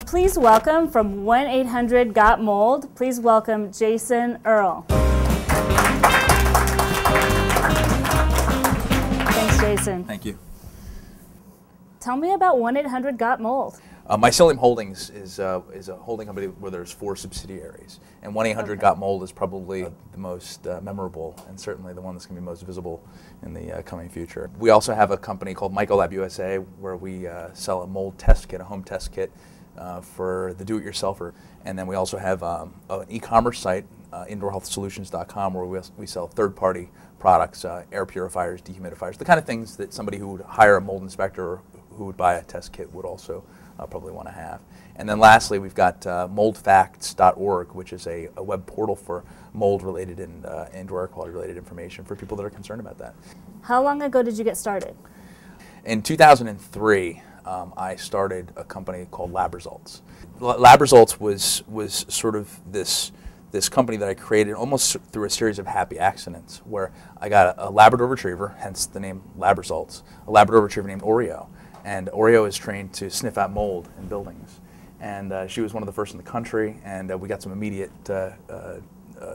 Please welcome from 1-800-GOT-MOLD, please welcome Jason Earle. Thanks, Jason. Thank you. Tell me about 1-800-GOT-MOLD. Mycelium Holdings is a holding company where there's 4 subsidiaries, and 1-800-GOT-MOLD is probably the most memorable and certainly the one that's going to be most visible in the coming future. We also have a company called Mycolab USA where we sell a mold test kit, a home test kit for the do-it-yourselfer, and then we also have an e-commerce site, indoorhealthsolutions.com, where we sell third-party products, air purifiers, dehumidifiers, the kind of things that somebody who would hire a mold inspector or who would buy a test kit would also probably want to have. And then lastly, we've got moldfacts.org, which is a web portal for mold-related and indoor air quality-related information for people that are concerned about that. How long ago did you get started? In 2003, I started a company called Lab Results. Lab Results was sort of this company that I created almost through a series of happy accidents, where I got a Labrador Retriever, hence the name Lab Results, a Labrador Retriever named Oreo. And Oreo is trained to sniff out mold in buildings. And she was one of the first in the country, and we got some immediate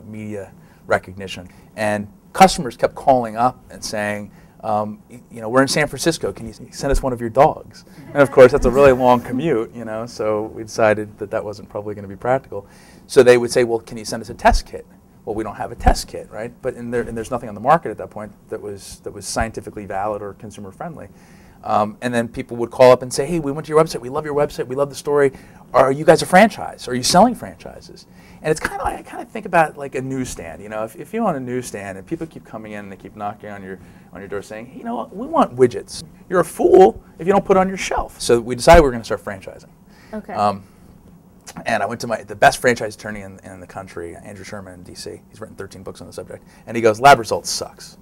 media recognition. And customers kept calling up and saying, you know, we're in San Francisco, can you send us one of your dogs? And of course, that's a really long commute, you know, so we decided that that wasn't probably going to be practical. So they would say, well, can you send us a test kit? Well, we don't have a test kit, right? But there's nothing on the market at that point that was scientifically valid or consumer friendly. And then people would call up and say, hey, we went to your website, we love your website, we love the story. Are you guys a franchise? Are you selling franchises? And it's kind of like, I kind of think about it like a newsstand. You know, if you own a newsstand and people keep coming in and they keep knocking on your door saying, hey, you know what, we want widgets. You're a fool if you don't put it on your shelf. So we decided we were going to start franchising. Okay. And I went to the best franchise attorney in the country, Andrew Sherman in D.C. He's written 13 books on the subject. And he goes, Lab Results sucks.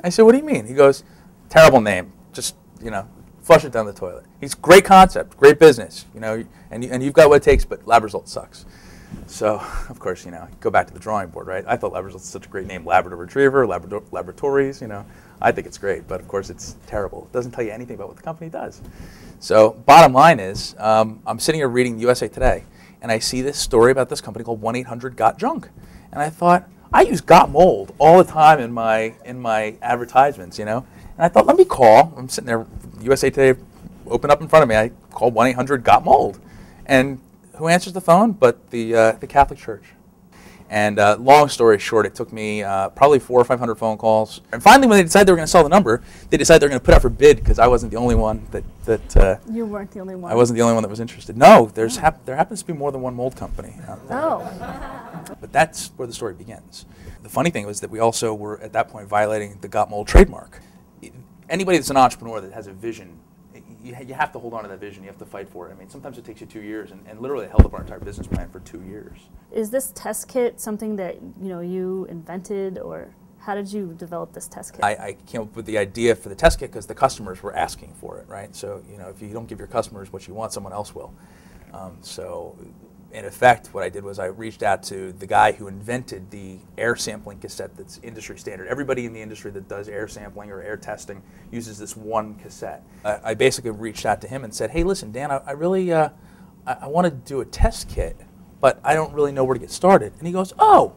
I said, what do you mean? He goes, terrible name. Just, you know, flush it down the toilet. He's great concept, great business, you know, and you've got what it takes, but Lab Results sucks. So, of course, you know, go back to the drawing board, right? I thought Lab Results was such a great name, Labrador Retriever, Laboratories, you know. I think it's great, but of course it's terrible. It doesn't tell you anything about what the company does. So, bottom line is, I'm sitting here reading USA Today, and I see this story about this company called 1-800-GOT-JUNK. And I thought, I use Got Mold all the time in my advertisements, you know. And I thought, let me call. I'm sitting there, USA Today opened up in front of me. I called 1-800-GOT-MOLD. And who answers the phone but the Catholic Church? And long story short, it took me probably 400 or 500 phone calls. And finally, when they decided they were going to sell the number, they decided they were going to put out for bid because I wasn't the only one that you weren't the only one. I wasn't the only one that was interested. No, there happens to be more than one mold company out there. Oh. But that's where the story begins. The funny thing was that we also were, at that point, violating the Got Mold trademark. Anybody that's an entrepreneur that has a vision, you have to hold on to that vision. You have to fight for it. I mean, sometimes it takes you 2 years, and literally it held up our entire business plan for 2 years. Is this test kit something that you invented, or how did you develop this test kit? I came up with the idea for the test kit because the customers were asking for it, right? So if you don't give your customers what you want, someone else will. So in effect, what I did was I reached out to the guy who invented the air sampling cassette that's industry standard. Everybody in the industry that does air sampling or air testing uses this one cassette. I basically reached out to him and said, hey, listen, Dan, I really I want to do a test kit, but I don't really know where to get started. And he goes, oh,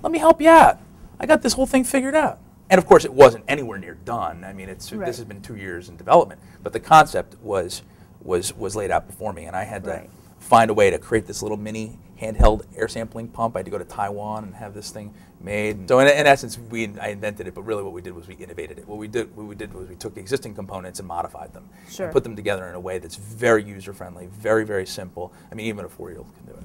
let me help you out. I got this whole thing figured out. And of course, it wasn't anywhere near done. I mean, this has been 2 years in development, but the concept was laid out before me, and I had to find a way to create this little mini handheld air sampling pump. I had to go to Taiwan and have this thing made. So in essence, I invented it, but really what we did was we innovated it. What we did was we took the existing components and modified them, and put them together in a way that's very user-friendly, very, very simple. I mean, even a 4-year-old can do it.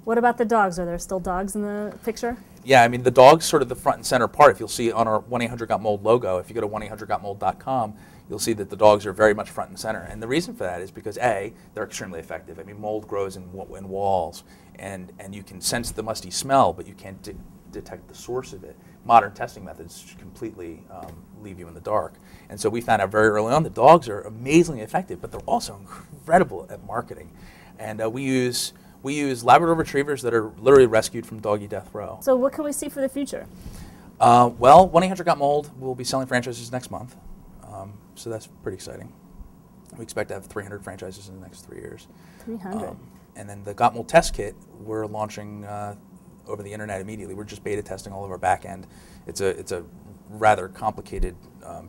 What about the dogs? Are there still dogs in the picture? Yeah, I mean, the dog's sort of the front and center part. If you'll see on our 1-800-GOT-MOLD logo, if you go to 1-800-GOT-MOLD.com, you'll see that the dogs are very much front and center. And the reason for that is because, A, they're extremely effective. I mean, mold grows in walls, and you can sense the musty smell, but you can't detect the source of it. Modern testing methods completely leave you in the dark. And so we found out very early on that dogs are amazingly effective, but they're also incredible at marketing. And we use Labrador Retrievers that are literally rescued from doggy death row. So what can we see for the future? Well, 1-800-GOT-MOLD will be selling franchises next month, so that's pretty exciting. We expect to have 300 franchises in the next 3 years. 300. And then the Got Mold test kit, we're launching over the internet immediately. We're just beta testing all of our back end. It's a rather complicated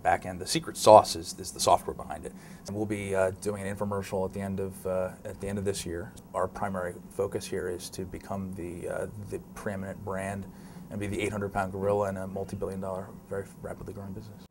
back end. The secret sauce is the software behind it. And we'll be doing an infomercial at the end of this year. Our primary focus here is to become the preeminent brand and be the 800-pound gorilla in a multi-billion-dollar, very rapidly growing business.